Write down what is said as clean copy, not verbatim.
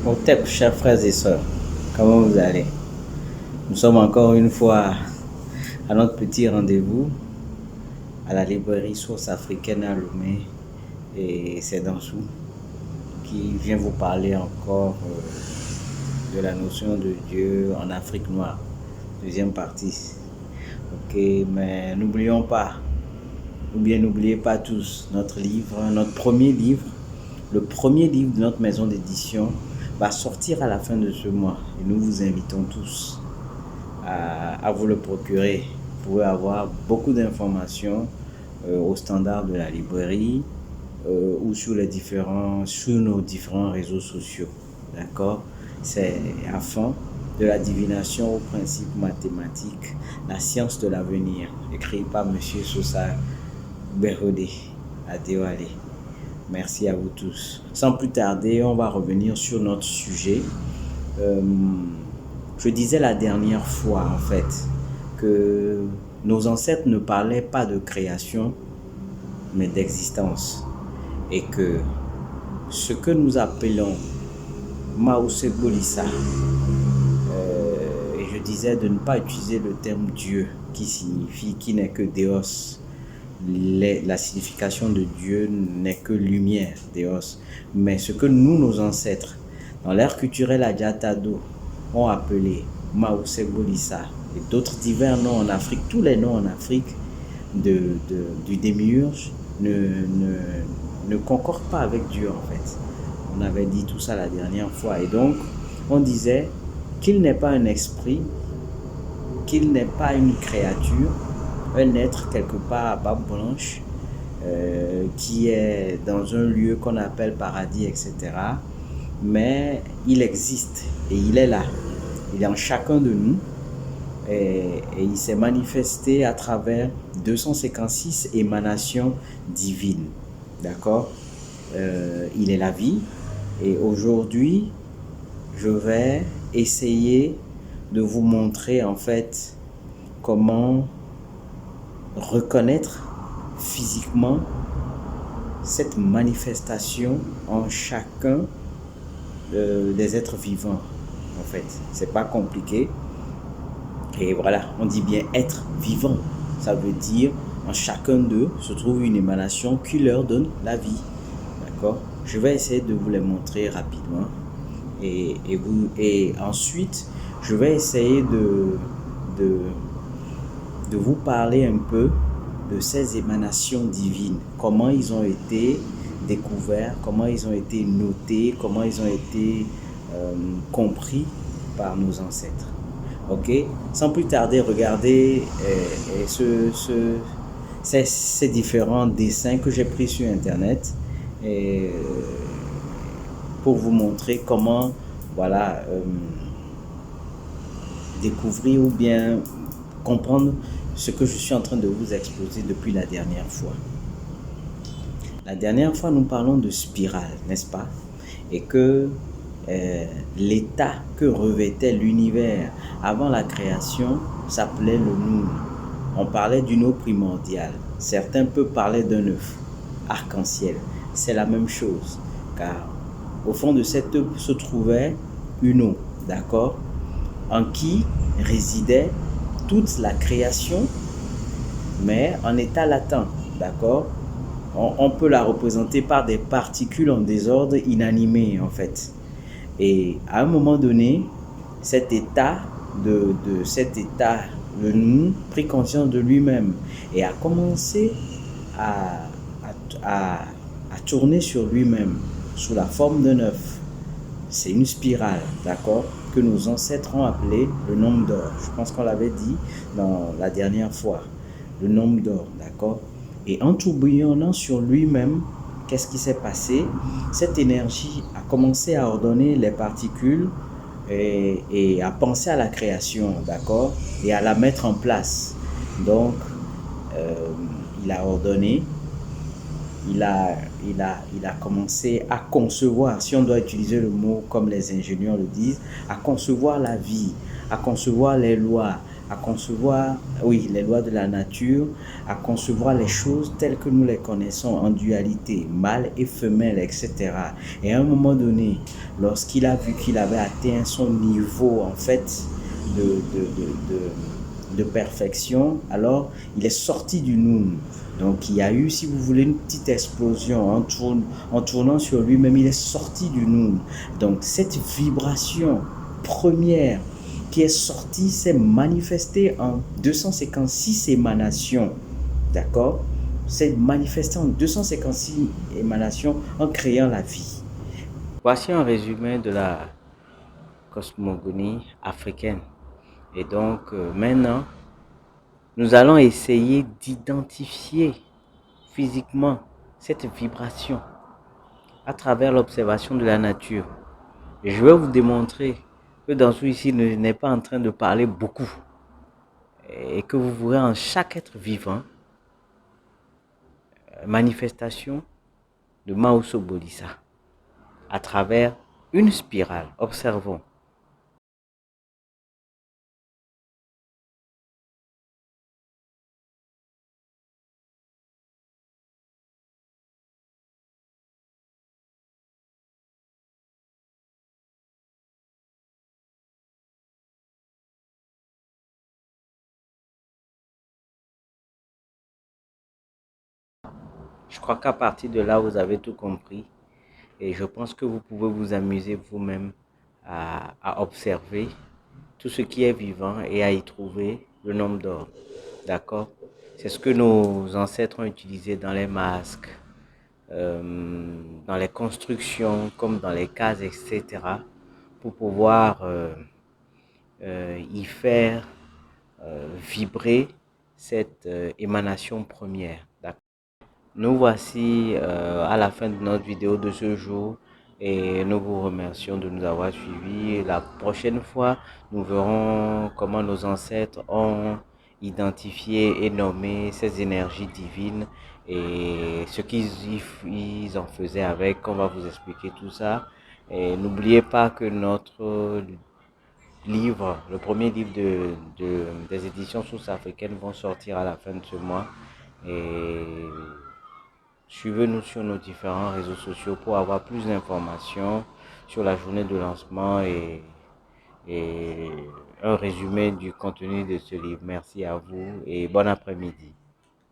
Au TEP, chers frères et sœurs, comment vous allez? Nous sommes encore une fois à notre petit rendez-vous à la librairie Source africaine à Lomé, et c'est Dansou qui vient vous parler encore de la notion de Dieu en Afrique noire, deuxième partie. Ok, mais n'oublions pas, ou bien n'oubliez pas tous, notre livre, notre premier livre, le premier livre de notre maison d'édition va sortir à la fin de ce mois et nous vous invitons tous à vous le procurer. Vous pouvez avoir beaucoup d'informations au standard de la librairie ou sur nos différents réseaux sociaux. D'accord? C'est afin de la divination aux principes mathématiques, la science de l'avenir, écrit par M. Sosa Berode Adewale. Merci à vous tous. Sans plus tarder, on va revenir sur notre sujet. Je disais la dernière fois, en fait, que nos ancêtres ne parlaient pas de création, mais d'existence. Et que ce que nous appelons Maousse Bolissa, et je disais de ne pas utiliser le terme Dieu, qui n'est que Déos. La signification de Dieu n'est que lumière, Déos. Mais ce que nous, nos ancêtres, dans l'ère culturelle Adjatado, ont appelé Maousse Bolissa et d'autres divers noms en Afrique, tous les noms en Afrique du démiurge ne concordent pas avec Dieu en fait. On avait dit tout ça la dernière fois et donc on disait qu'il n'est pas un esprit, qu'il n'est pas une créature, un être quelque part à barbe blanche qui est dans un lieu qu'on appelle paradis, etc. Mais il existe et il est là. Il est en chacun de nous et il s'est manifesté à travers 256 émanations divines. D'accord? Il est la vie et aujourd'hui, je vais essayer de vous montrer en fait comment reconnaître physiquement cette manifestation en chacun des êtres vivants. En fait, c'est pas compliqué. Et voilà, on dit bien être vivant. Ça veut dire en chacun d'eux se trouve une émanation qui leur donne la vie. D'accord? Je vais essayer de vous les montrer rapidement. Et ensuite, je vais essayer de vous parler un peu de ces émanations divines, comment ils ont été découverts, comment ils ont été notés, comment ils ont été compris par nos ancêtres. Ok, sans plus tarder, regardez ces différents dessins que j'ai pris sur internet pour vous montrer comment voilà découvrir ou bien comprendre ce que je suis en train de vous exposer depuis la dernière fois. La dernière fois, nous parlons de spirale, n'est-ce pas? Et que l'état que revêtait l'univers avant la création s'appelait le Noun. On parlait d'une eau primordiale. Certains peuvent parler d'un œuf, arc-en-ciel. C'est la même chose, car au fond de cette œuf se trouvait une eau, d'accord, en qui résidait toute la création, mais en état latent, d'accord. On peut la représenter par des particules en désordre inanimées, en fait. Et à un moment donné, cet état, le nous, prit conscience de lui-même et a commencé à tourner sur lui-même sous la forme d'un œuf. C'est une spirale, d'accord, que nos ancêtres ont appelé le nombre d'or. Je pense qu'on l'avait dit dans la dernière fois, le nombre d'or, d'accord. Et en tourbillonnant sur lui-même, qu'est-ce qui s'est passé? Cette énergie a commencé à ordonner les particules et à penser à la création, d'accord, et à la mettre en place. Donc, il a ordonné, il a commencé à concevoir, si on doit utiliser le mot comme les ingénieurs le disent, à concevoir la vie, à concevoir les lois, à concevoir, oui, les lois de la nature, à concevoir les choses telles que nous les connaissons en dualité, mâle et femelle, etc. Et à un moment donné, lorsqu'il a vu qu'il avait atteint son niveau, en fait, de, de, de, de perfection, alors il est sorti du Noun. Donc il y a eu, si vous voulez, une petite explosion en tournant sur lui-même, il est sorti du Noun. Donc cette vibration première qui est sortie s'est manifestée en 256 émanations. D'accord? C'est manifesté en 256 émanations en créant la vie. Voici un résumé de la cosmogonie africaine. Et donc maintenant, nous allons essayer d'identifier physiquement cette vibration à travers l'observation de la nature. Et je vais vous démontrer que Danzou ici n'est pas en train de parler beaucoup et que vous verrez en chaque être vivant manifestation de Maoso Bodhisattva à travers une spirale. Observons. Je crois qu'à partir de là, vous avez tout compris. Et je pense que vous pouvez vous amuser vous-même à observer tout ce qui est vivant et à y trouver le nombre d'or. D'accord? C'est ce que nos ancêtres ont utilisé dans les masques, dans les constructions, comme dans les cases, etc., pour pouvoir y faire vibrer cette émanation première. D'accord? Nous voici à la fin de notre vidéo de ce jour et nous vous remercions de nous avoir suivis. La prochaine fois, nous verrons comment nos ancêtres ont identifié et nommé ces énergies divines et ce qu'ils en faisaient avec. On va vous expliquer tout ça. Et n'oubliez pas que notre livre, le premier livre des éditions sources africaines vont sortir à la fin de ce mois. Et suivez-nous sur nos différents réseaux sociaux pour avoir plus d'informations sur la journée de lancement et un résumé du contenu de ce livre. Merci à vous et bon après-midi.